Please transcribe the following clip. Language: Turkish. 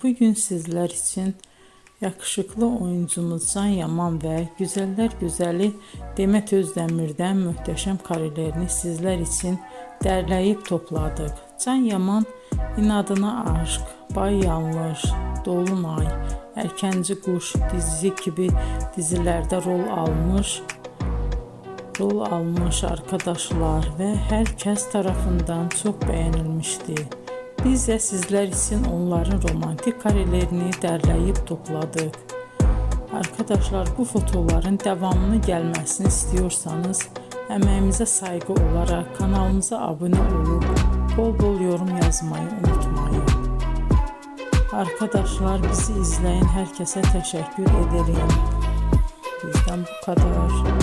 bugün sizler için yakışıklı oyuncumuz Can Yaman ve güzeller güzeli Demet Özdemir'den muhteşem karelerini sizler için derleyip topladık. Can Yaman İnadına Aşk, Bay Yanlış, Dolunay, Erkenci Kuş dizisi gibi dizilerde rol almış arkadaşlar ve herkes tarafından çok beğenilmişti. Biz de sizler için onların romantik karelerini derleyip topladık. Arkadaşlar, bu fotoların devamını gelmesini istiyorsanız emeğimize saygı olarak kanalımıza abone olup bol bol yorum yazmayı unutmayın. Arkadaşlar, bizi izleyen herkese teşekkür ederim. Bizden bu kadar.